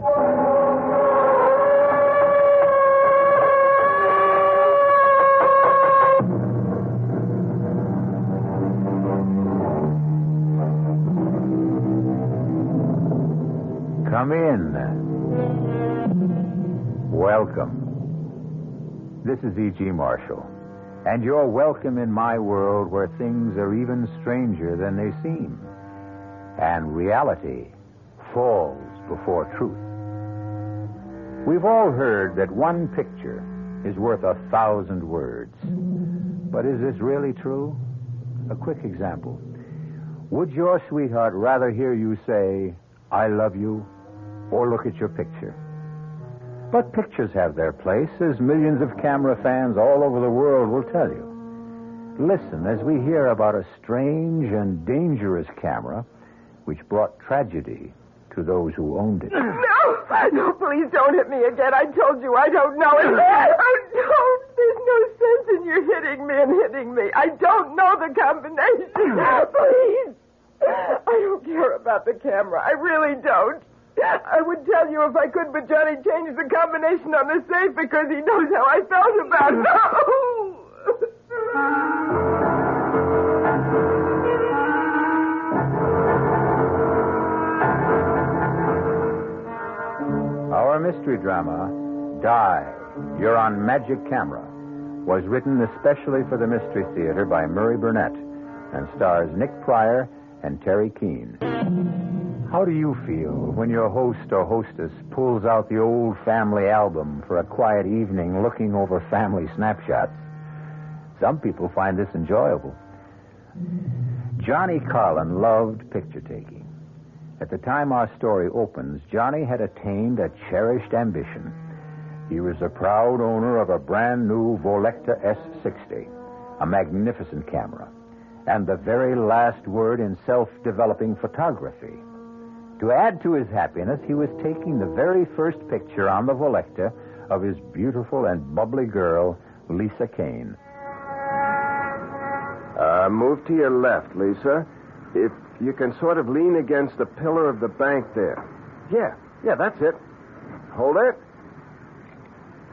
Come in. Welcome. This is E.G. Marshall, and you're welcome in my world where things are even stranger than they seem, and reality falls before truth. We've all heard that one picture is worth 1,000 words. But is this really true? A quick example. Would your sweetheart rather hear you say, "I love you," or look at your picture? But pictures have their place, as millions of camera fans all over the world will tell you. Listen as we hear about a strange and dangerous camera which brought tragedy to those who owned it. No, please don't hit me again. I told you I don't know it. I don't. There's no sense in you hitting me and hitting me. I don't know the combination. Please. I don't care about the camera. I really don't. I would tell you if I could, but Johnny changed the combination on the safe because he knows how I felt about it. Our mystery drama, Die, You're on Magic Camera, was written especially for the Mystery Theater by Murray Burnett and stars Nick Pryor and Terry Keane. How do you feel when your host or hostess pulls out the old family album for a quiet evening looking over family snapshots? Some people find this enjoyable. Johnny Carlin loved picture taking. At the time our story opens, Johnny had attained a cherished ambition. He was the proud owner of a brand new Volecta S60, a magnificent camera, and the very last word in self-developing photography. To add to his happiness, he was taking the very first picture on the Volecta of his beautiful and bubbly girl, Lisa Kane. Move to your left, Lisa. If you can sort of lean against the pillar of the bank there. Yeah, that's it. Hold it.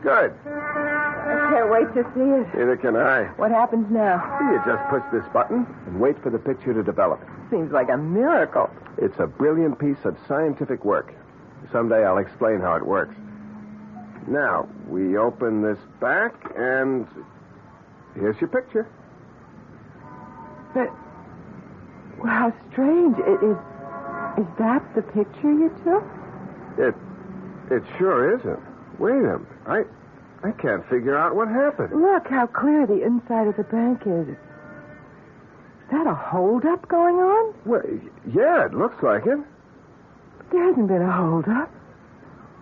Good. I can't wait to see it. Neither can I. What happens now? You just push this button and wait for the picture to develop. Seems like a miracle. It's a brilliant piece of scientific work. Someday I'll explain how it works. Now, we open this back, and here's your picture. But, well, how strange. Is that the picture you took? It sure isn't. Wait a minute. I can't figure out what happened. Look how clear the inside of the bank is. Is that a holdup going on? Well, yeah, it looks like it. There hasn't been a holdup.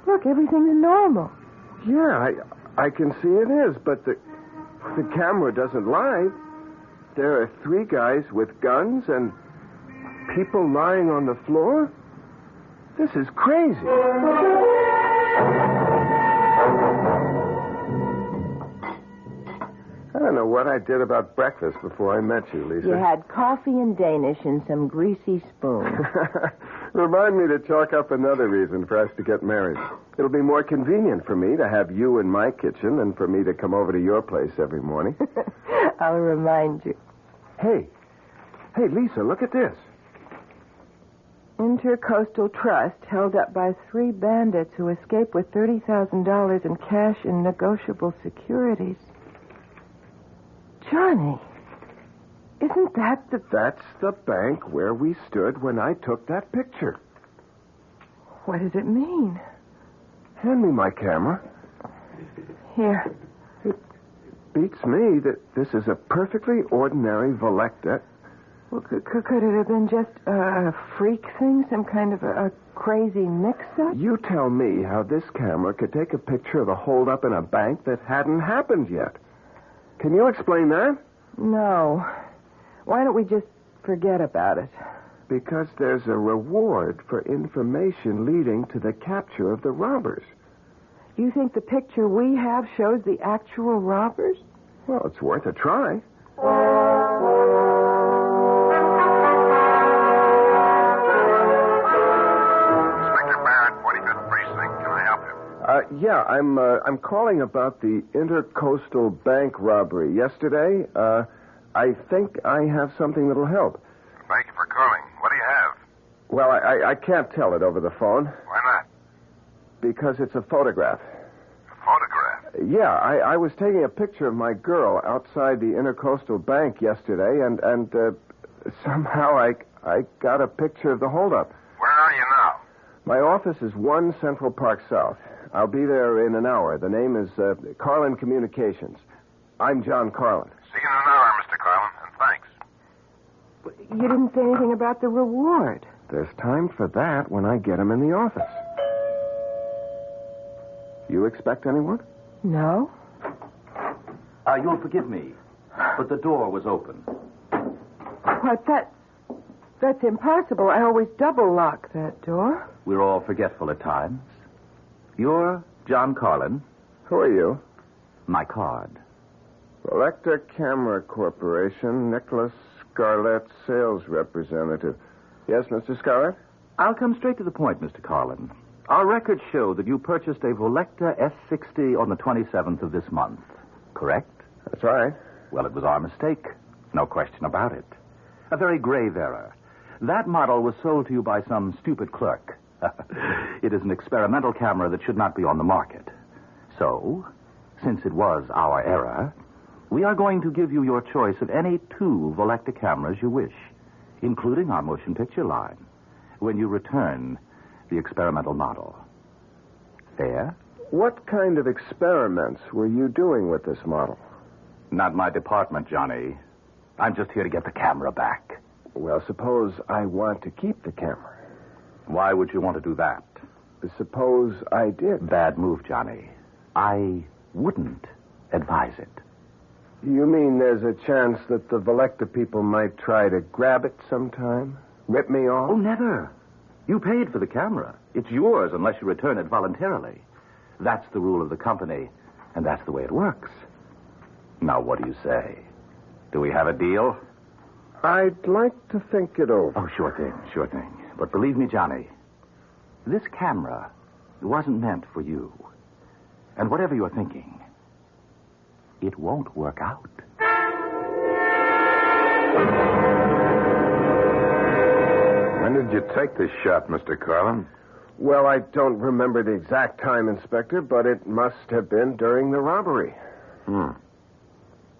Look, everything's normal. Yeah, I can see it is, but the camera doesn't lie. There are 3 guys with guns and people lying on the floor. This is crazy. I don't know what I did about breakfast before I met you, Lisa. You had coffee and Danish and some greasy spoons. Remind me to chalk up another reason for us to get married. It'll be more convenient for me to have you in my kitchen than for me to come over to your place every morning. I'll remind you. Hey, Lisa, look at this. Intercoastal Trust held up by 3 bandits who escaped with $30,000 in cash and negotiable securities. Johnny, isn't that the... That's the bank where we stood when I took that picture. What does it mean? Hand me my camera. Here. It beats me that this is a perfectly ordinary Volecta. Well, could it have been just a freak thing, some kind of a crazy mix-up? You tell me how this camera could take a picture of a holdup in a bank that hadn't happened yet. Can you explain that? No. Why don't we just forget about it? Because there's a reward for information leading to the capture of the robbers. You think the picture we have shows the actual robbers? Well, it's worth a try. Inspector Barrett, 45th Precinct. Yeah, I'm calling about the Intercoastal Bank robbery yesterday. I think I have something that'll help. Thank you for calling. What do you have? Well, I can't tell it over the phone. Why not? Because it's a photograph. A photograph? Yeah, I was taking a picture of my girl outside the Intercoastal Bank yesterday, and somehow I got a picture of the holdup. Where are you now? My office is 1 Central Park South. I'll be there in an hour. The name is Carlin Communications. I'm John Carlin. See you in an hour, Mr. Carlin, and thanks. You didn't say anything about the reward. There's time for that when I get him in the office. You expect anyone? No. You'll forgive me, but the door was open. What, that's impossible. I always double lock that door. We're all forgetful at times. You're John Carlin. Who are you? My card. Electa Camera Corporation, Nicholas Scarlett, sales representative. Yes, Mr. Scarlett? I'll come straight to the point, Mr. Carlin. Our records show that you purchased a Volecta S60 on the 27th of this month, correct? That's right. Well, it was our mistake. No question about it. A very grave error. That model was sold to you by some stupid clerk. It is an experimental camera that should not be on the market. So, since it was our error, we are going to give you your choice of any 2 Volecta cameras you wish, including our motion picture line, when you return the experimental model. Fair? What kind of experiments were you doing with this model? Not my department, Johnny. I'm just here to get the camera back. Well, suppose I want to keep the camera. Why would you want to do that? Suppose I did. Bad move, Johnny. I wouldn't advise it. You mean there's a chance that the Volecta people might try to grab it sometime? Rip me off? Oh, never. You paid for the camera. It's yours unless you return it voluntarily. That's the rule of the company, and that's the way it works. Now, what do you say? Do we have a deal? I'd like to think it over. Oh, sure thing. But believe me, Johnny, this camera wasn't meant for you. And whatever you're thinking, it won't work out. When did you take this shot, Mr. Carlin? Well, I don't remember the exact time, Inspector, but it must have been during the robbery.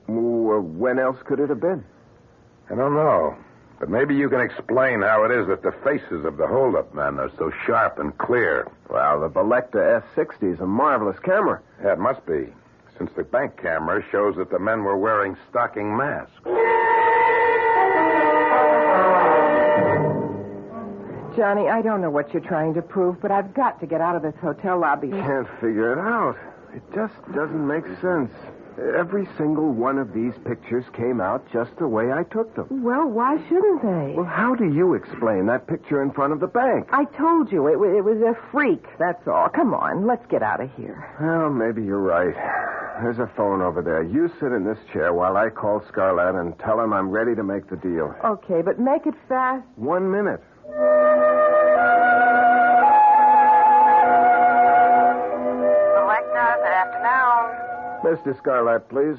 When else could it have been? I don't know. But maybe you can explain how it is that the faces of the hold-up men are so sharp and clear. Well, the Volecta S60 is a marvelous camera. Yeah, it must be, since the bank camera shows that the men were wearing stocking masks. Johnny, I don't know what you're trying to prove, but I've got to get out of this hotel lobby. Can't figure it out. It just doesn't make sense. Every single one of these pictures came out just the way I took them. Well, why shouldn't they? Well, how do you explain that picture in front of the bank? I told you, it was a freak, that's all. Come on, let's get out of here. Well, maybe you're right. There's a phone over there. You sit in this chair while I call Scarlett and tell him I'm ready to make the deal. Okay, but make it fast. 1 minute. Volecta, good afternoon. Mr. Scarlett, please.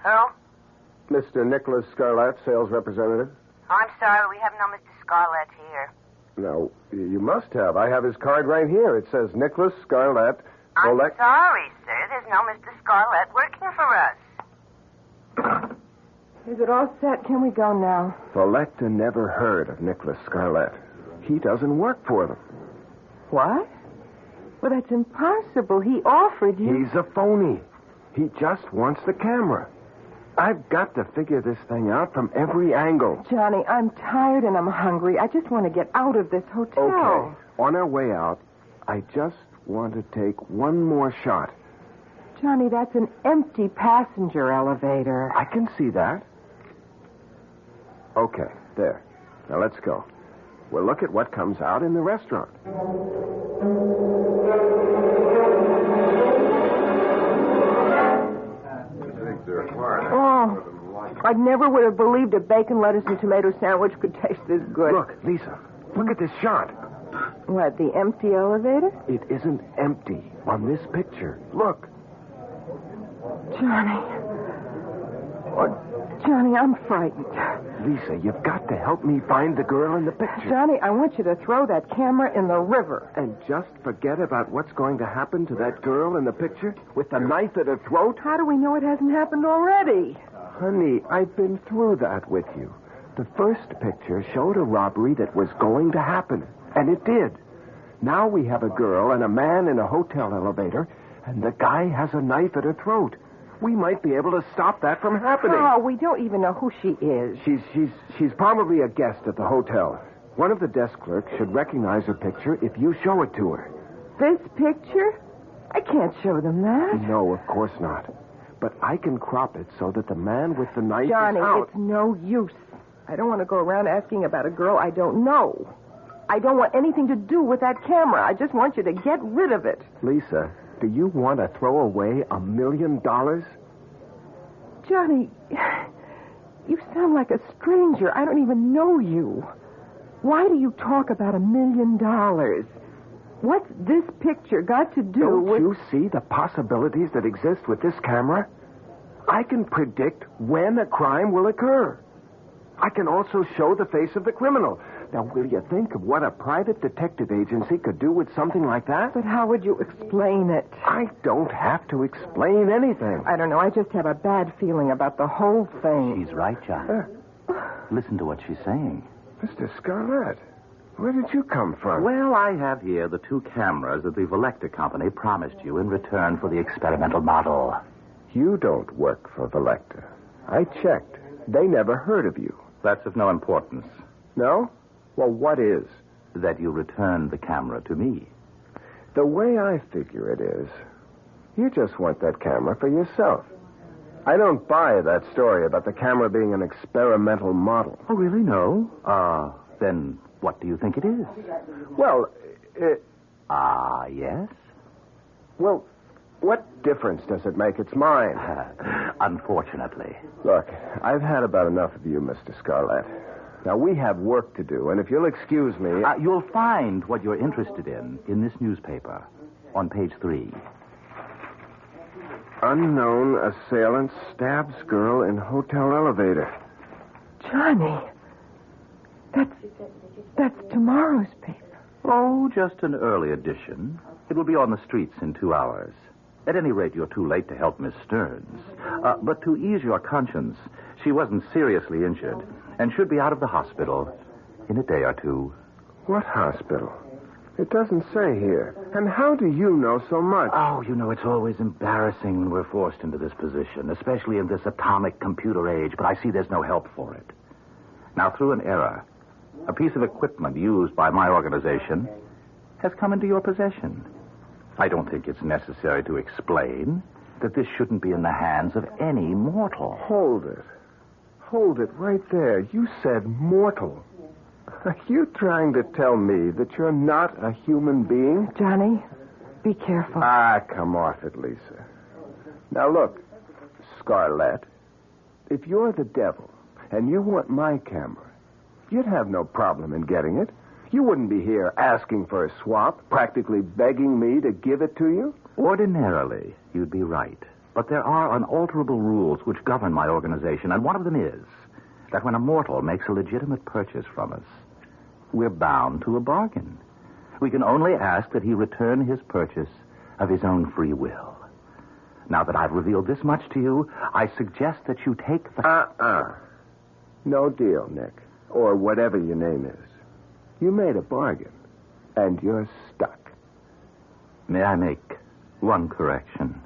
Who? Mr. Nicholas Scarlett, sales representative. I'm sorry, we have no Mr. Scarlett here. No, you must have. I have his card right here. It says Nicholas Scarlett. I'm sorry, sir. There's no Mr. Scarlett working for us. Is it all set? Can we go now? Volecta never heard of Nicholas Scarlett. He doesn't work for them. What? Well, that's impossible. He offered you... He's a phony. He just wants the camera. I've got to figure this thing out from every angle. Johnny, I'm tired and I'm hungry. I just want to get out of this hotel. Okay. On our way out, I just want to take one more shot. Johnny, that's an empty passenger elevator. I can see that. Okay, there. Now let's go. We'll look at what comes out in the restaurant. Oh, I never would have believed a bacon, lettuce, and tomato sandwich could taste this good. Look, Lisa, look at this shot. What, the empty elevator? It isn't empty on this picture. Look. Johnny. Oh, Johnny, I'm frightened. Lisa, you've got to help me find the girl in the picture. Johnny, I want you to throw that camera in the river. And just forget about what's going to happen to that girl in the picture with the knife at her throat? How do we know it hasn't happened already? Honey, I've been through that with you. The first picture showed a robbery that was going to happen, and it did. Now we have a girl and a man in a hotel elevator, and the guy has a knife at her throat. We might be able to stop that from happening. Oh, we don't even know who she is. She's probably a guest at the hotel. One of the desk clerks should recognize her picture if you show it to her. This picture? I can't show them that. No, of course not. But I can crop it so that the man with the knife Johnny, is out. It's no use. I don't want to go around asking about a girl I don't know. I don't want anything to do with that camera. I just want you to get rid of it. Lisa, do you want to throw away $1 million? Johnny, you sound like a stranger. I don't even know you. Why do you talk about $1 million? What's this picture got to do with... Don't you see the possibilities that exist with this camera? I can predict when a crime will occur. I can also show the face of the criminal. Now, will you think of what a private detective agency could do with something like that? But how would you explain it? I don't have to explain anything. I don't know. I just have a bad feeling about the whole thing. She's right, John. Listen to what she's saying. Mr. Scarlett, where did you come from? Well, I have here the 2 cameras that the Velecta Company promised you in return for the experimental model. You don't work for Velecta. I checked. They never heard of you. That's of no importance. No? Well, what is? That you return the camera to me. The way I figure it is, you just want that camera for yourself. I don't buy that story about the camera being an experimental model. Oh, really? No? Then what do you think it is? Well, yes? Well, what difference does it make? It's mine. Unfortunately. Look, I've had about enough of you, Mr. Scarlett. Now, we have work to do, and if you'll excuse me... You'll find what you're interested in this newspaper on page 3. Unknown assailant stabs girl in hotel elevator. Johnny, that's tomorrow's paper. Oh, just an early edition. It will be on the streets in 2 hours. At any rate, you're too late to help Miss Stearns. But to ease your conscience, she wasn't seriously injured and should be out of the hospital in a day or 2. What hospital? It doesn't say here. And how do you know so much? Oh, you know, it's always embarrassing when we're forced into this position, especially in this atomic computer age, but I see there's no help for it. Now, through an error, a piece of equipment used by my organization has come into your possession. I don't think it's necessary to explain that this shouldn't be in the hands of any mortal. Hold it. Hold it right there. You said mortal. Are you trying to tell me that you're not a human being? Johnny, be careful. Come off it, Lisa. Now, look, Scarlett, if you're the devil and you want my camera, you'd have no problem in getting it. You wouldn't be here asking for a swap, practically begging me to give it to you. Ordinarily, you'd be right. But there are unalterable rules which govern my organization, and one of them is that when a mortal makes a legitimate purchase from us, we're bound to a bargain. We can only ask that he return his purchase of his own free will. Now that I've revealed this much to you, I suggest that you take the... No deal, Nick. Or whatever your name is. You made a bargain, and you're stuck. May I make one correction?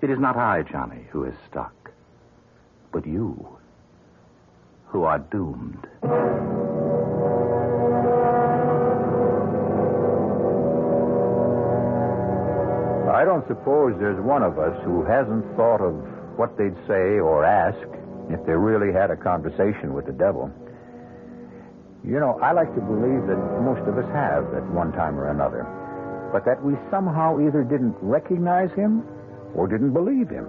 It is not I, Johnny, who is stuck, but you, who are doomed. I don't suppose there's one of us who hasn't thought of what they'd say or ask if they really had a conversation with the devil. You know, I like to believe that most of us have at one time or another, but that we somehow either didn't recognize him or didn't believe him.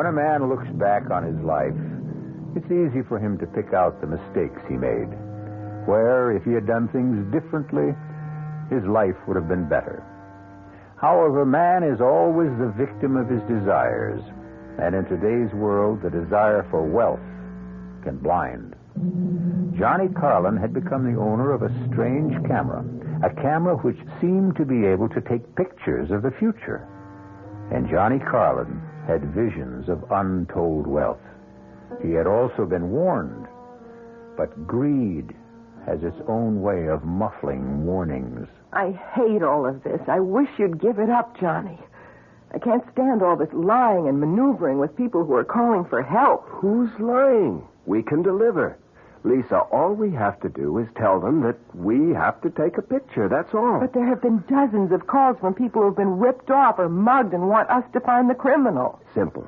When a man looks back on his life, it's easy for him to pick out the mistakes he made, where, if he had done things differently, his life would have been better. However, man is always the victim of his desires, and in today's world, the desire for wealth can blind. Johnny Carlin had become the owner of a strange camera, a camera which seemed to be able to take pictures of the future. And Johnny Carlin had visions of untold wealth. He had also been warned, but greed has its own way of muffling warnings. I hate all of this. I wish you'd give it up, Johnny. I can't stand all this lying and maneuvering with people who are calling for help. Who's lying? We can deliver. Lisa, all we have to do is tell them that we have to take a picture, that's all. But there have been dozens of calls from people who've been ripped off or mugged and want us to find the criminal. Simple.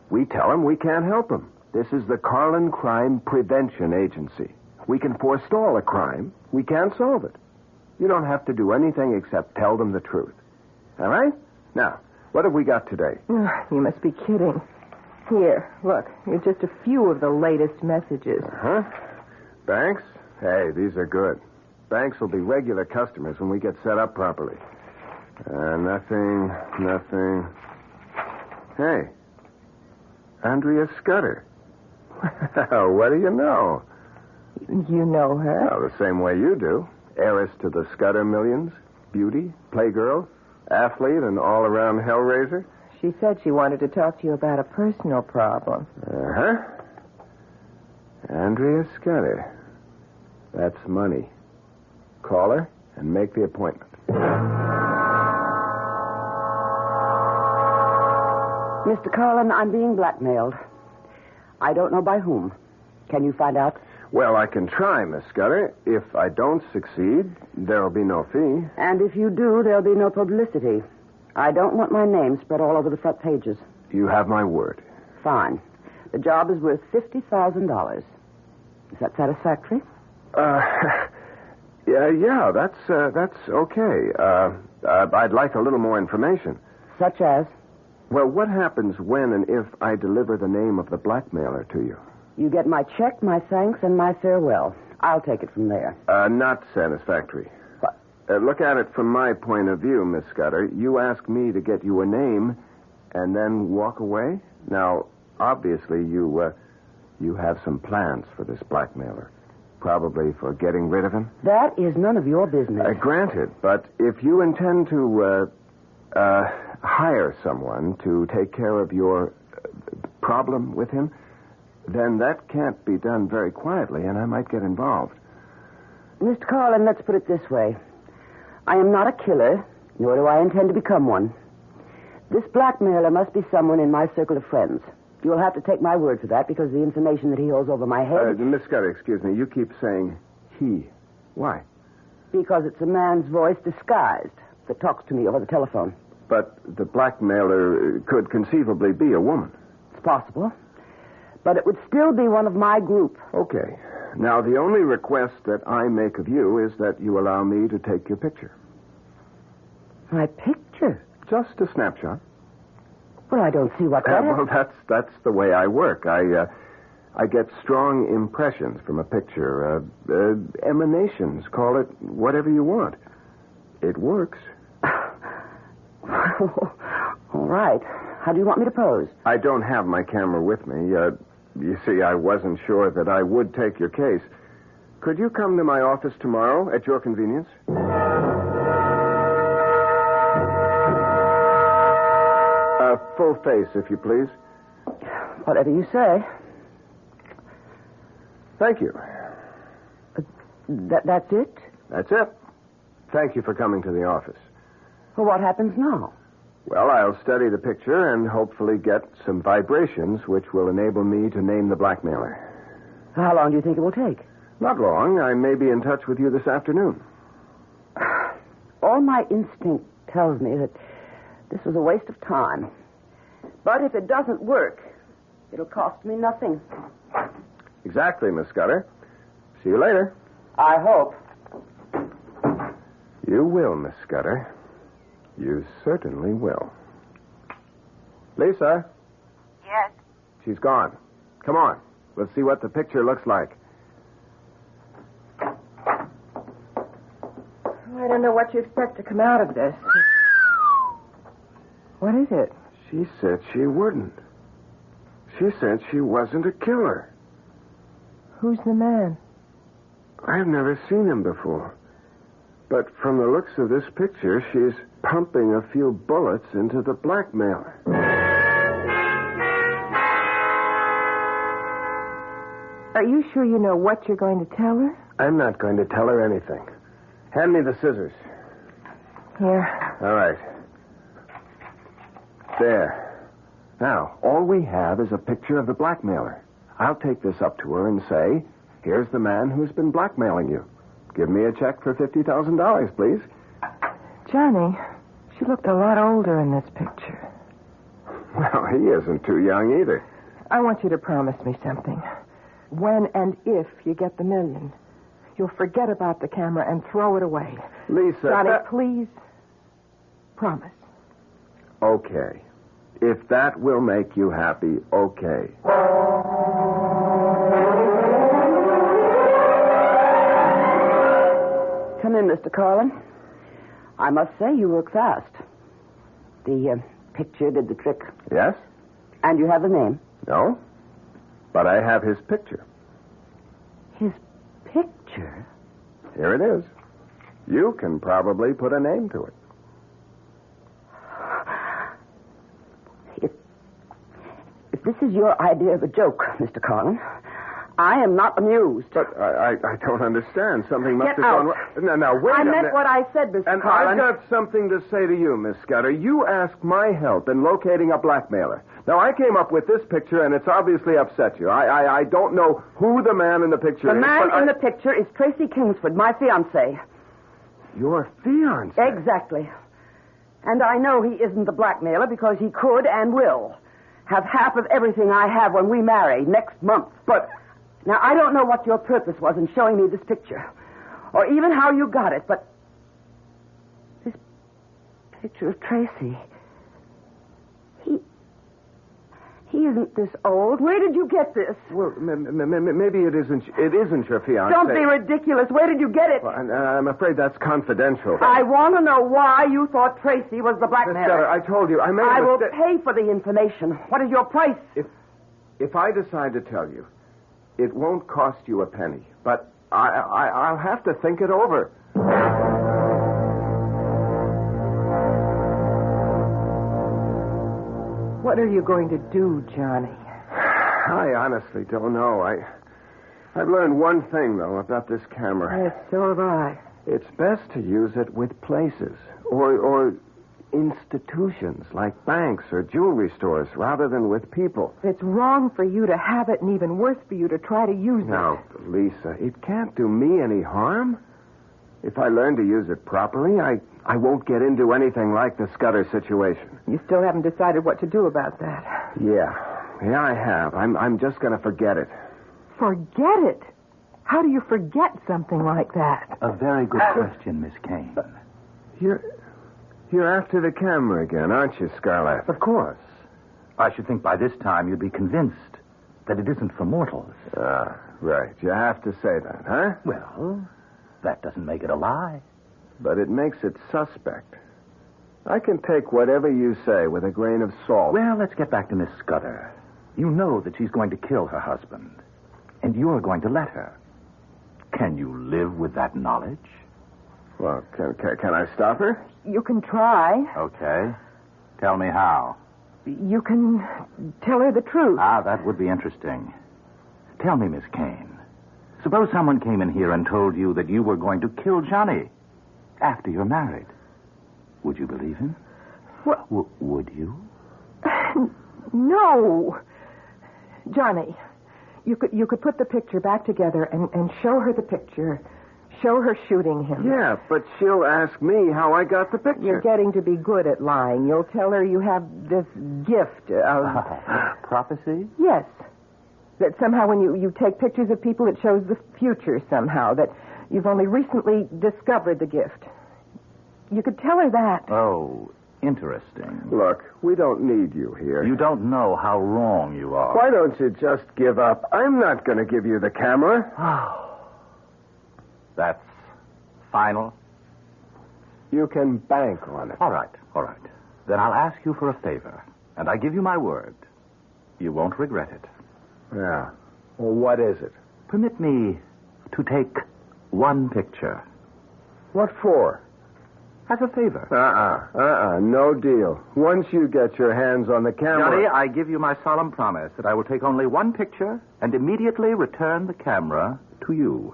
We tell them we can't help them. This is the Carlin Crime Prevention Agency. We can forestall a crime. We can't solve it. You don't have to do anything except tell them the truth. All right? Now, what have we got today? You must be kidding. Here, look. Here's just a few of the latest messages. Uh-huh. Banks? Hey, these are good. Banks will be regular customers when we get set up properly. Nothing. Hey, Andrea Scudder. What do you know? You know her? Well, the same way you do. Heiress to the Scudder millions, beauty, playgirl, athlete, and all-around hellraiser. She said she wanted to talk to you about a personal problem. Uh-huh. Andrea Scudder. That's money. Call her and make the appointment. Mr. Carlin, I'm being blackmailed. I don't know by whom. Can you find out? Well, I can try, Miss Scudder. If I don't succeed, there'll be no fee. And if you do, there'll be no publicity. I don't want my name spread all over the front pages. You have my word. Fine. The job is worth $50,000. Is that satisfactory? Yeah, that's okay. I'd like a little more information. Such as? Well, what happens when and if I deliver the name of the blackmailer to you? You get my check, my thanks, and my farewell. I'll take it from there. Not satisfactory. What? Look at it from my point of view, Miss Scudder. You ask me to get you a name and then walk away? Now, obviously, you have some plans for this blackmailer. Probably for getting rid of him? That is none of your business. Granted, but if you intend to hire someone to take care of your problem with him, then that can't be done very quietly, and I might get involved. Mr. Carlin, let's put it this way. I am not a killer, nor do I intend to become one. This blackmailer must be someone in my circle of friends. You'll have to take my word for that because of the information that he holds over my head. Miss Scudder, excuse me. You keep saying he. Why? Because it's a man's voice disguised that talks to me over the telephone. But the blackmailer could conceivably be a woman. It's possible. But it would still be one of my group. Okay. Now, the only request that I make of you is that you allow me to take your picture. My picture? Just a snapshot. Well, I don't see what that is. Well, that's the way I work. I get strong impressions from a picture. Emanations. Call it whatever you want. It works. All right. How do you want me to pose? I don't have my camera with me. You see, I wasn't sure that I would take your case. Could you come to my office tomorrow at your convenience? Full face, if you please. Whatever you say. Thank you. That's it? That's it. Thank you for coming to the office. Well, what happens now? Well, I'll study the picture and hopefully get some vibrations which will enable me to name the blackmailer. How long do you think it will take? Not long. I may be in touch with you this afternoon. All my instinct tells me that this was a waste of time. But if it doesn't work, it'll cost me nothing. Exactly, Miss Scudder. See you later. I hope. You will, Miss Scudder. You certainly will. Lisa? Yes? She's gone. Come on. We'll see what the picture looks like. I don't know what you expect to come out of this. What is it? She said she wouldn't. She said she wasn't a killer. Who's the man? I've never seen him before. But from the looks of this picture, she's pumping a few bullets into the blackmailer. Are you sure you know what you're going to tell her? I'm not going to tell her anything. Hand me the scissors. Here. All right. There. Now, all we have is a picture of the blackmailer. I'll take this up to her and say, here's the man who's been blackmailing you. Give me a check for $50,000, please. Johnny, she looked a lot older in this picture. Well, he isn't too young either. I want you to promise me something. When and if you get the $1 million, you'll forget about the camera and throw it away. Lisa... Johnny, please. Promise. Okay. If that will make you happy, okay. Come in, Mr. Carlin. I must say you work fast. The picture did the trick. Yes? And you have the name? No. But I have his picture. His picture? Here it is. You can probably put a name to it. If this is your idea of a joke, Mr. Carlin, I am not amused. But I don't understand. Something must Get have out. gone wrong. Now, wait I a meant minute. what I said, Mr. And Carlin. I've got something to say to you, Miss Scudder. You asked my help in locating a blackmailer. Now, I came up with this picture, and it's obviously upset you. I don't know who the man in the picture The is. man in the picture is Tracy Kingsford, my fiancé. Your fiancé? Exactly. And I know he isn't the blackmailer because he could and will have half of everything I have when we marry next month. But... Now, I don't know what your purpose was in showing me this picture, or even how you got it, but this picture of Tracy, he isn't this old. Where did you get this? Well, maybe it isn't your fiancé. Don't be ridiculous. Where did you get it? Well, I'm afraid that's confidential. I want to know why you thought Tracy was the Miss blackmailer. Scudder, I told you, I made I a will mistake. pay for the information. What is your price? If I decide to tell you, it won't cost you a penny, but I'll have to think it over. What are you going to do, Johnny? I honestly don't know. I've learned one thing, though, about this camera. Yes, so have I. It's best to use it with places or institutions like banks or jewelry stores rather than with people. It's wrong for you to have it and even worse for you to try to use Now, Lisa, it can't do me any harm. If I learn to use it properly, I won't get into anything like the Scudder situation. it. You still haven't decided what to do about that. Yeah, I have. I'm just going to forget it. Forget it? How do you forget something like that? A very good question, Miss Kane. You're after the camera again, aren't you, Scarlett? Of course. I should think by this time you'd be convinced that it isn't for mortals. Ah, right. You have to say that, huh? Well, that doesn't make it a lie. But it makes it suspect. I can take whatever you say with a grain of salt. Well, let's get back to Miss Scudder. You know that she's going to kill her husband, and you're going to let her. Can you live with that knowledge? Well, can I stop her? You can try. Okay. Tell me how. You can tell her the truth. Ah, that would be interesting. Tell me, Miss Kane. Suppose someone came in here and told you that you were going to kill Johnny after you're married. Would you believe him? Well, would you? No. Johnny, you could put the picture back together and show her the picture. Show her shooting him. Yeah, but she'll ask me how I got the picture. You're getting to be good at lying. You'll tell her you have this gift of... Prophecy? Yes. That somehow when you take pictures of people, it shows the future somehow. That you've only recently discovered the gift. You could tell her that. Oh, Interesting. Look, we don't need you here. You don't know how wrong you are. Why don't you just give up? I'm not going to give you the camera. That's final? You can bank on it. All right. Then I'll ask you for a favor, and I give you my word. You won't regret it. Yeah. Well, what is it? Permit me to take one picture. What for? As a favor. No deal. Once you get your hands on the camera... Johnny, I give you my solemn promise that I will take only one picture and immediately return the camera to you.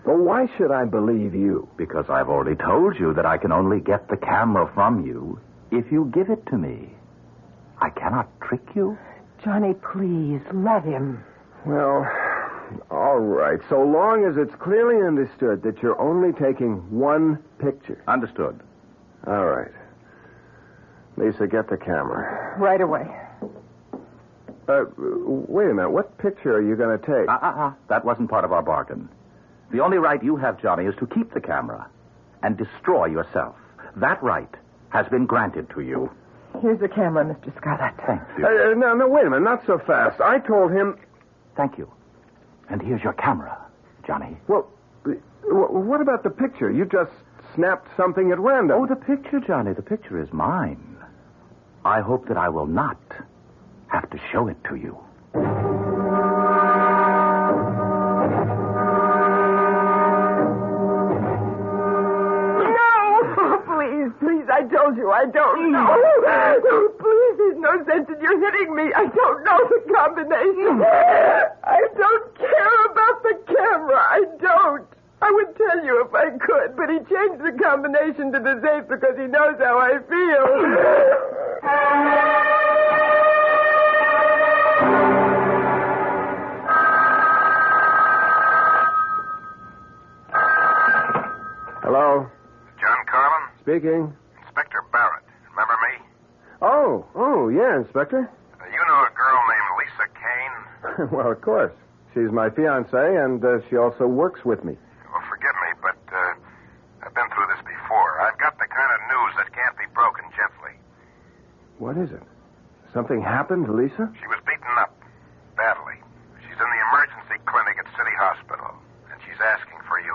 Well, why should I believe you? Because I've already told you that I can only get the camera from you if you give it to me. I cannot trick you. Johnny, please, let him. Well, all right. So long as it's clearly understood that you're only taking one picture. Understood. All right. Lisa, get the camera. Right away. Wait a minute. What picture are you going to take? That wasn't part of our bargain. The only right you have, Johnny, is to keep the camera and destroy yourself. That right has been granted to you. Here's the camera, Mr. Scarlett. Thank you. No, wait a minute. Not so fast. I told him... Thank you. And here's your camera, Johnny. Well, what about the picture? You just snapped something at random. Oh, the picture, Johnny. The picture is mine. I hope that I will not have to show it to you. Please, I told you I don't know. Oh, please, there's no sense in you hitting me. I don't know the combination. I don't care about the camera. I don't. I would tell you if I could, but he changed the combination to the safe because he knows how I feel. Hello? John Carlin? Speaking. Inspector Barrett. Remember me? Oh, yeah, Inspector. You know a girl named Lisa Kane? Well, of course. She's my fiancée, and she also works with me. Well, forgive me, but I've been through this before. I've got the kind of news that can't be broken gently. What is it? Something happened to Lisa? She was beaten up. Badly. She's in the emergency clinic at City Hospital, and she's asking for you.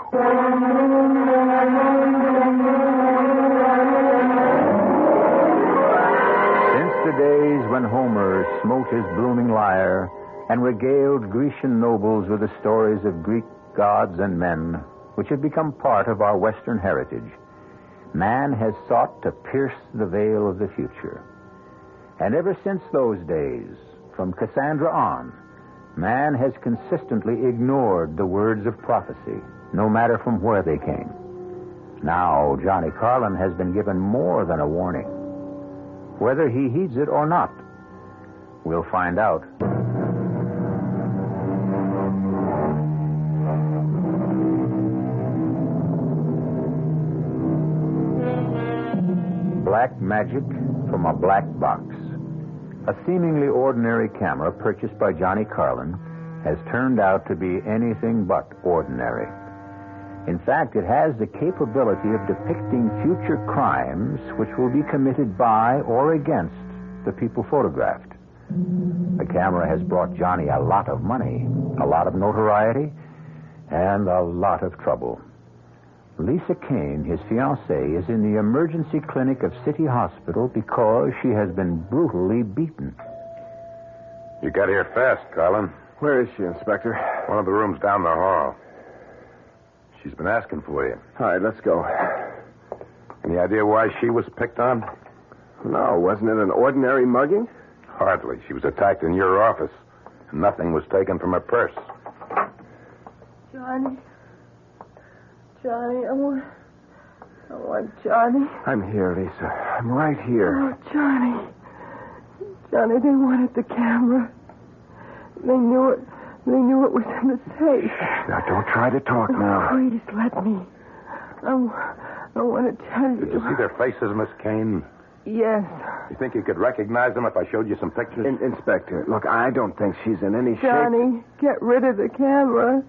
Since the days when Homer smote his blooming lyre and regaled Grecian nobles with the stories of Greek gods and men, which have become part of our Western heritage, man has sought to pierce the veil of the future. And ever since those days, from Cassandra on, man has consistently ignored the words of prophecy, no matter from where they came. Now, Johnny Carlin has been given more than a warning. Whether he heeds it or not, we'll find out. Black magic from a black box. A seemingly ordinary camera purchased by Johnny Carlin has turned out to be anything but ordinary. In fact, it has the capability of depicting future crimes which will be committed by or against the people photographed. The camera has brought Johnny a lot of money, a lot of notoriety, and a lot of trouble. Lisa Kane, his fiancée, is in the emergency clinic of City Hospital because she has been brutally beaten. You got here fast, Carlin. Where is she, Inspector? One of the rooms down the hall. She's been asking for you. All right, let's go. Any idea why she was picked on? No, wasn't it an ordinary mugging? Hardly. She was attacked in your office, and nothing was taken from her purse. Johnny, I want Johnny. I'm here, Lisa. I'm right here. Oh, Johnny, they wanted the camera. They knew it was in the safe. Now, don't try to talk now. Please, let me. I want to tell you. Did you see their faces, Miss Kane? Yes. You think you could recognize them if I showed you some pictures? Inspector, look, I don't think she's in any shape. Johnny, get rid of the camera.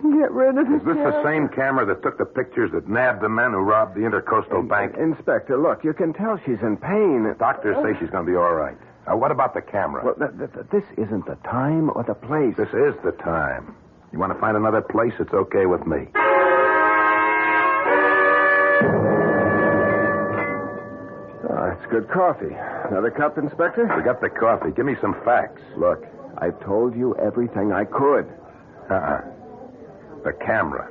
Get rid of Is this the same camera that took the pictures that nabbed the men who robbed the Intercoastal Bank? Inspector, look, you can tell she's in pain. Doctors say she's going to be all right. Now, what about the camera? Well, this isn't the time or the place. This is the time. You want to find another place? It's okay with me. Oh, it's good coffee. Another cup, Inspector? Forget the coffee. Give me some facts. Look, I've told you everything I could. The camera.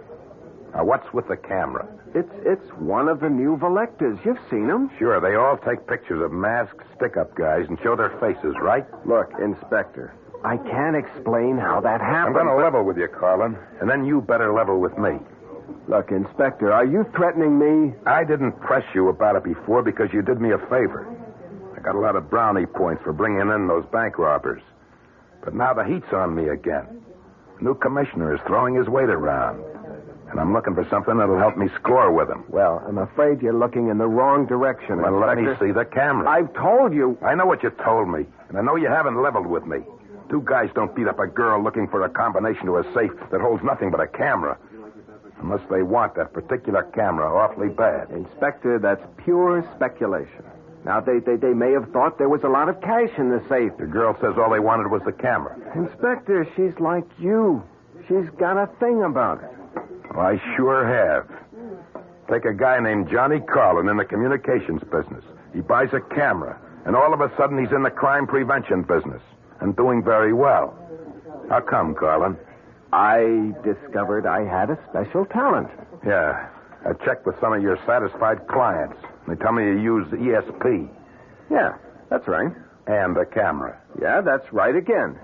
Now, what's with the camera? It's one of the new Volectas. You've seen them. Sure, they all take pictures of masked stick-up guys and show their faces, right? Look, Inspector, I can't explain how that I'm happened. going to level with you, Carlin, and then you better level with me. Look, Inspector, are you threatening me? I didn't press you about it before because you did me a favor. I got a lot of brownie points for bringing in those bank robbers. But now the heat's on me again. The new commissioner is throwing his weight around. And I'm looking for something that'll help me score with him. Well, I'm afraid you're looking in the wrong direction, Well, let Inspector. me see the camera. I've told you. I know what you told me, and I know you haven't leveled with me. Two guys don't beat up a girl looking for a combination to a safe that holds nothing but a camera. Unless they want that particular camera awfully bad. Inspector, that's pure speculation. Now, they may have thought there was a lot of cash in the safe. The girl says all they wanted was the camera. Inspector, she's like you. She's got a thing about it. Well, I sure have. Take a guy named Johnny Carlin in the communications business. He buys a camera, and all of a sudden he's in the crime prevention business, and doing very well. How come, Carlin? I discovered I had a special talent. Yeah, I checked with some of your satisfied clients. They tell me you use ESP. Yeah, that's right. And the camera. Yeah, that's right again.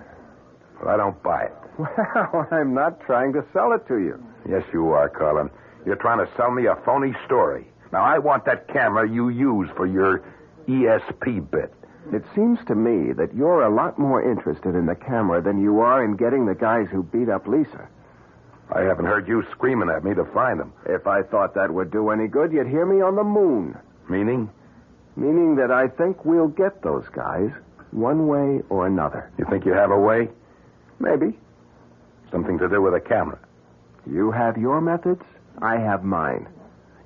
Well, I don't buy it. Well, I'm not trying to sell it to you. Yes, you are, Carlin. You're trying to sell me a phony story. Now, I want that camera you use for your ESP bit. It seems to me that you're a lot more interested in the camera than you are in getting the guys who beat up Lisa. I haven't heard you screaming at me to find them. If I thought that would do any good, you'd hear me on the moon. Meaning? Meaning that I think we'll get those guys one way or another. You think you have a way? Maybe. Something to do with a camera. You have your methods, I have mine.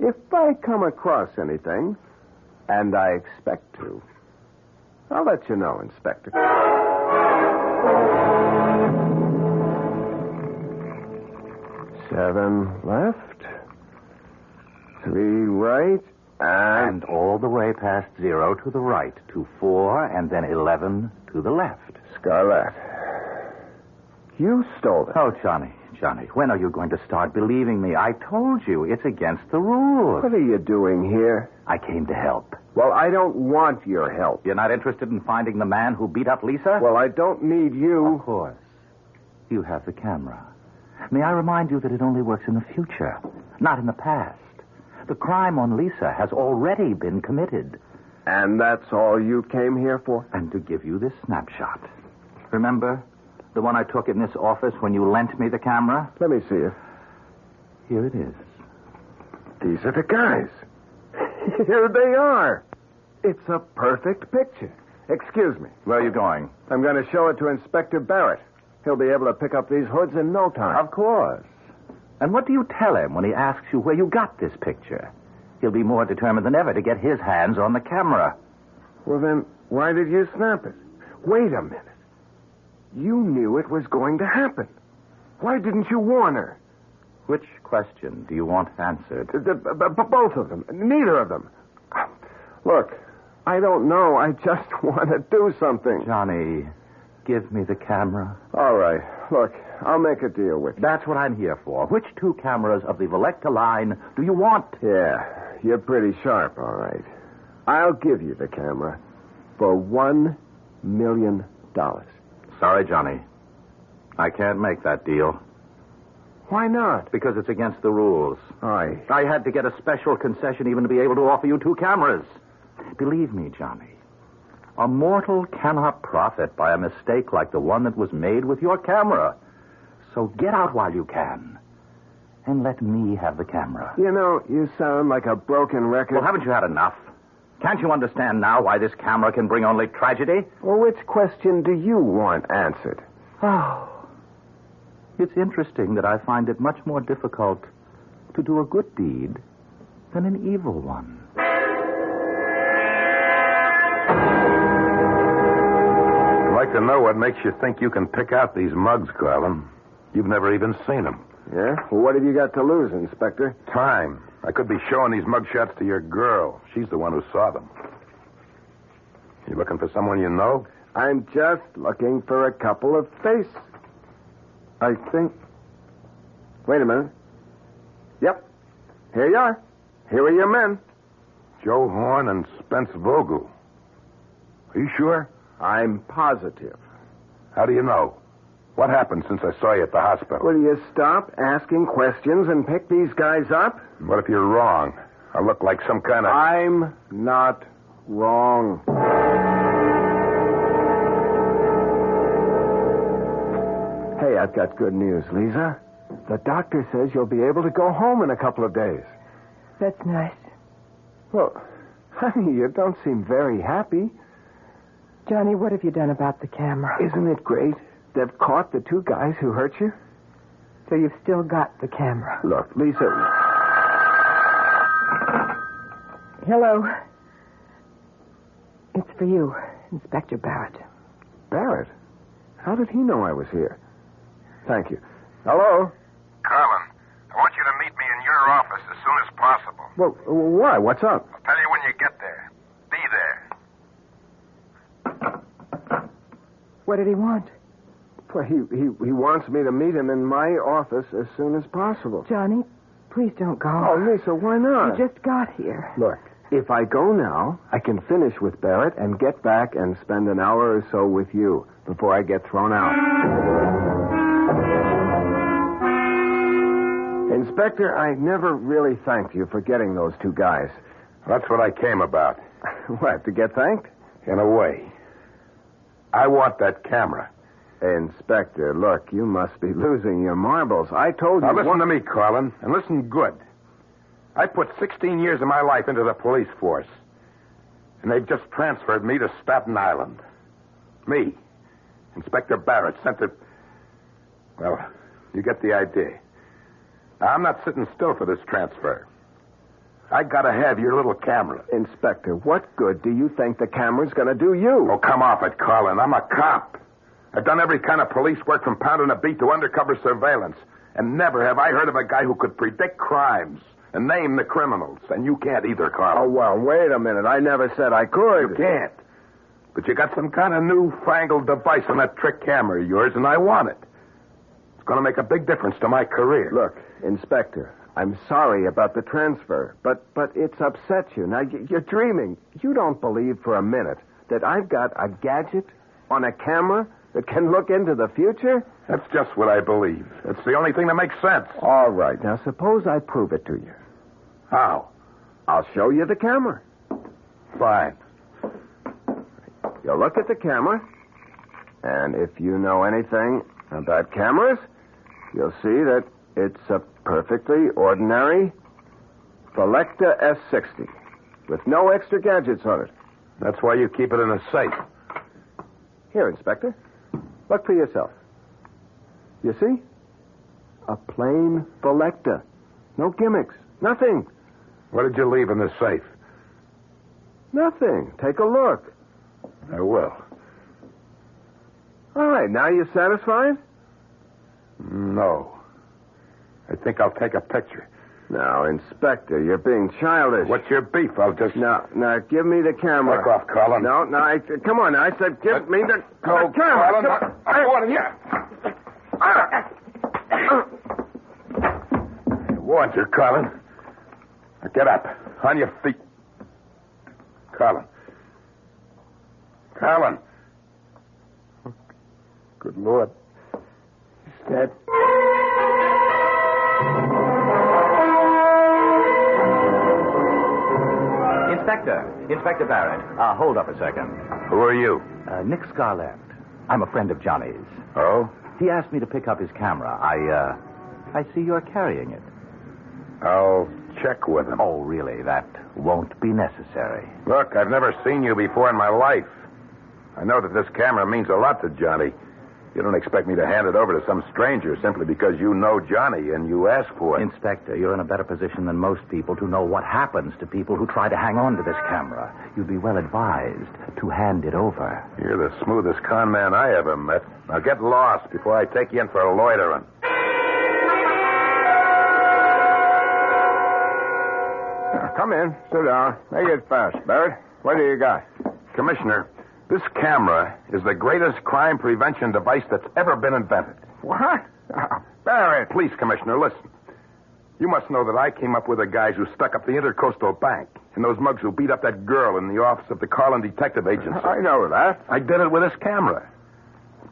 If I come across anything, and I expect to, I'll let you know, Inspector. 7 left, 3 right, And all the way past 0 to the right, to 4, and then 11 to the left. Scarlett, you stole it. Oh, Johnny, when are you going to start believing me? I told you, it's against the rules. What are you doing here? I came to help. Well, I don't want your help. You're not interested in finding the man who beat up Lisa? Well, I don't need you. Of course. You have the camera. May I remind you that it only works in the future, not in the past. The crime on Lisa has already been committed. And that's all you came here for? And to give you this snapshot. Remember the one I took in this office when you lent me the camera? Let me see it. Here it is. These are the guys. Here they are. It's a perfect picture. Excuse me. Where are you going? I'm going to show it to Inspector Barrett. He'll be able to pick up these hoods in no time. Of course. And what do you tell him when he asks you where you got this picture? He'll be more determined than ever to get his hands on the camera. Well, then, why did you snap it? Wait a minute. You knew it was going to happen. Why didn't you warn her? Which question do you want answered? Both of them. Neither of them. Look, I don't know. I just want to do something. Johnny, give me the camera. All right. Look, I'll make a deal with you. That's what I'm here for. Which 2 cameras of the Volecta line do you want? Yeah, you're pretty sharp, all right. I'll give you the camera for $1 million. Sorry, Johnny. I can't make that deal. Why not? Because it's against the rules. I had to get a special concession even to be able to offer you 2 cameras. Believe me, Johnny, a mortal cannot profit by a mistake like the one that was made with your camera. So get out while you can. And let me have the camera. You know, you sound like a broken record. Well, haven't you had enough? Can't you understand now why this camera can bring only tragedy? Well, which question do you want answered? Oh, It's interesting that I find it much more difficult to do a good deed than an evil one. I'd like to know what makes you think you can pick out these mugs, Carlin. You've never even seen them. Yeah? Well, what have you got to lose, Inspector? Time. I could be showing these mug shots to your girl. She's the one who saw them. You looking for someone you know? I'm just looking for a couple of faces. I think... Wait a minute. Yep. Here you are. Here are your men. Joe Horn and Spence Vogel. Are you sure? I'm positive. How do you know? What happened since I saw you at the hospital? Will you stop asking questions and pick these guys up? What if you're wrong? I look like some kind of... I'm not wrong. Hey, I've got good news, Lisa. The doctor says you'll be able to go home in a couple of days. That's nice. Well, honey, you don't seem very happy. Johnny, what have you done about the camera? Isn't it great? They've caught the two guys who hurt you. So you've still got the camera. Look, Lisa... Hello. It's for you, Inspector Barrett. Barrett? How did he know I was here? Thank you. Hello? Carlin, I want you to meet me in your office as soon as possible. Well, why? What's up? I'll tell you when you get there. Be there. What did he want? Well, he wants me to meet him in my office as soon as possible. Johnny, please don't go. Oh, Lisa, why not? You just got here. Look, if I go now, I can finish with Barrett and get back and spend an hour or so with you before I get thrown out. Inspector, I never really thanked you for getting those two guys. That's what I came about. What, to get thanked? In a way. I want that camera. Inspector, look, you must be losing your marbles. I told you... Now, listen to me, Carlin, and listen good. I put 16 years of my life into the police force, and they've just transferred me to Staten Island. Me, Inspector Barrett, sent to... Well, you get the idea. Now, I'm not sitting still for this transfer. I gotta have your little camera. Inspector, what good do you think the camera's gonna do you? Oh, come off it, Carlin. I'm a cop. I've done every kind of police work from pounding a beat to undercover surveillance. And never have I heard of a guy who could predict crimes and name the criminals. And you can't either, Carlin. Oh, well, wait a minute. I never said I could. You can't. But you got some kind of newfangled device on that trick camera of yours, and I want it. It's going to make a big difference to my career. Look, Inspector, I'm sorry about the transfer, but it's upset you. Now, you're dreaming. You don't believe for a minute that I've got a gadget on a camera that can look into the future? That's just what I believe. It's the only thing that makes sense. All right. Now, suppose I prove it to you. How? I'll show you the camera. Fine. You'll look at the camera, and if you know anything about cameras, you'll see that it's a perfectly ordinary Selecta S60 with no extra gadgets on it. That's why you keep it in a safe. Here, Inspector. Look for yourself. You see? A plain Selecta. No gimmicks. Nothing. What did you leave in the safe? Nothing. Take a look. I will. All right. Now you satisfied? No. I think I'll take a picture. Now, Inspector, you're being childish. What's your beef? I'll just... Now, give me the camera. Back off, Colin. No, come on. I said give me the camera. Colin, I'm warning you. I warned you, Colin. Now get up. On your feet. Colin. Colin. Good Lord. He's dead. Inspector Barrett. Hold up a second. Who are you? Nick Scarlett. I'm a friend of Johnny's. Oh? He asked me to pick up his camera. I see you're carrying it. I'll check with him. Oh, really? That won't be necessary. Look, I've never seen you before in my life. I know that this camera means a lot to Johnny. You don't expect me to hand it over to some stranger simply because you know Johnny and you asked for it. Inspector, you're in a better position than most people to know what happens to people who try to hang on to this camera. You'd be well advised to hand it over. You're the smoothest con man I ever met. Now get lost before I take you in for loitering. Come in. Sit down. Make it fast, Barrett. What do you got? Commissioner, this camera is the greatest crime prevention device that's ever been invented. What? Barrett. Please, Commissioner, listen. You must know that I came up with the guys who stuck up the Intercoastal Bank and those mugs who beat up that girl in the office of the Carlin Detective Agency. I know that. I did it with this camera.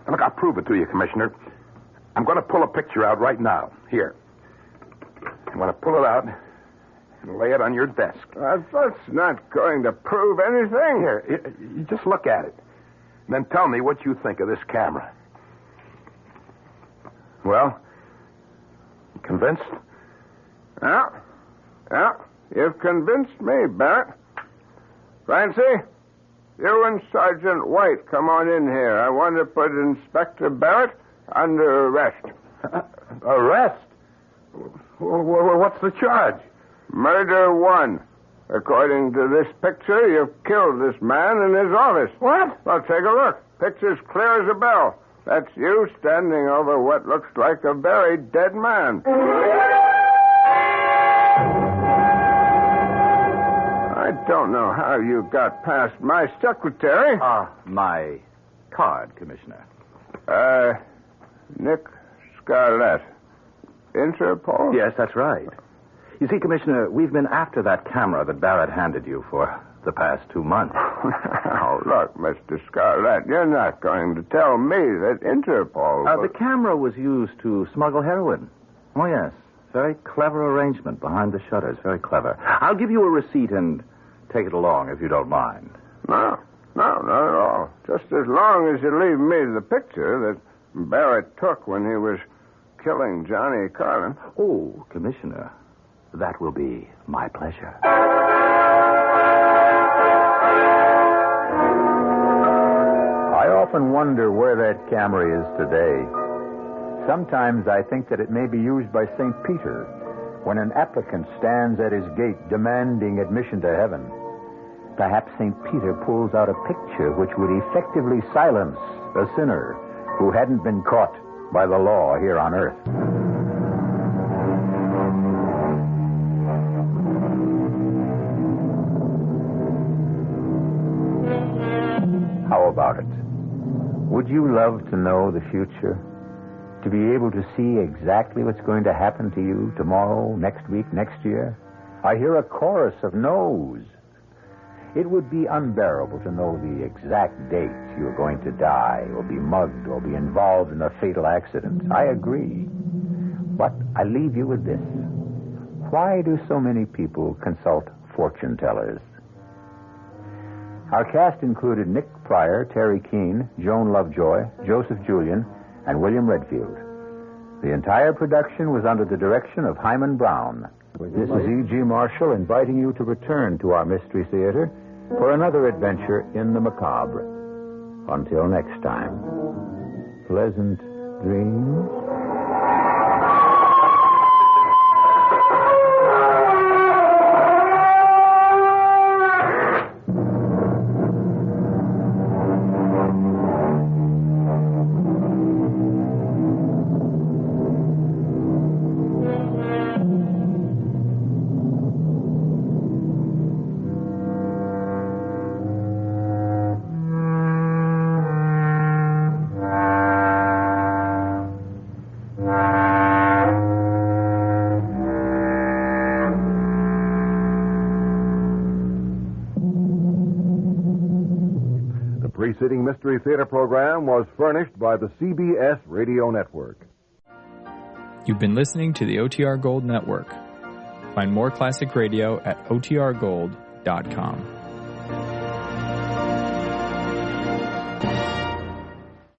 And look, I'll prove it to you, Commissioner. I'm going to pull a picture out right now. Here. I'm going to pull it out and lay it on your desk. That's not going to prove anything. Here, you just look at it. And then tell me what you think of this camera. Well, convinced? Yeah. You've convinced me, Barrett. Francie, you and Sergeant White come on in here. I want to put Inspector Barrett under arrest. Arrest? What's the charge? Murder 1. According to this picture, you've killed this man in his office. What? Well, take a look. Picture's clear as a bell. That's you standing over what looks like a very dead man. I don't know how you got past my secretary. My card, Commissioner. Nick Scarlett. Interpol? Yes, that's right. You see, Commissioner, we've been after that camera that Barrett handed you for the past 2 months. Now, look, Mr. Scarlett, you're not going to tell me that Interpol... The camera was used to smuggle heroin. Oh, yes. Very clever arrangement behind the shutters. Very clever. I'll give you a receipt and take it along if you don't mind. No, not at all. Just as long as you leave me the picture that Barrett took when he was killing Johnny Carlin. Oh, Commissioner, that will be my pleasure. I often wonder where that camera is today. Sometimes I think that it may be used by St. Peter when an applicant stands at his gate demanding admission to heaven. Perhaps St. Peter pulls out a picture which would effectively silence a sinner who hadn't been caught by the law here on earth. How about it? Would you love to know the future? To be able to see exactly what's going to happen to you tomorrow, next week, next year? I hear a chorus of no's. It would be unbearable to know the exact date you're going to die or be mugged or be involved in a fatal accident. I agree. But I leave you with this. Why do so many people consult fortune tellers? Our cast included Nick Pryor, Terry Keane, Joan Lovejoy, Joseph Julian, and William Redfield. The entire production was under the direction of Hyman Brown. This is E.G. Marshall inviting you to return to our Mystery Theater for another adventure in the macabre. Until next time, pleasant dreams. The preceding Mystery Theater program was furnished by the CBS Radio Network. You've been listening to the OTR Gold Network. Find more classic radio at otrgold.com.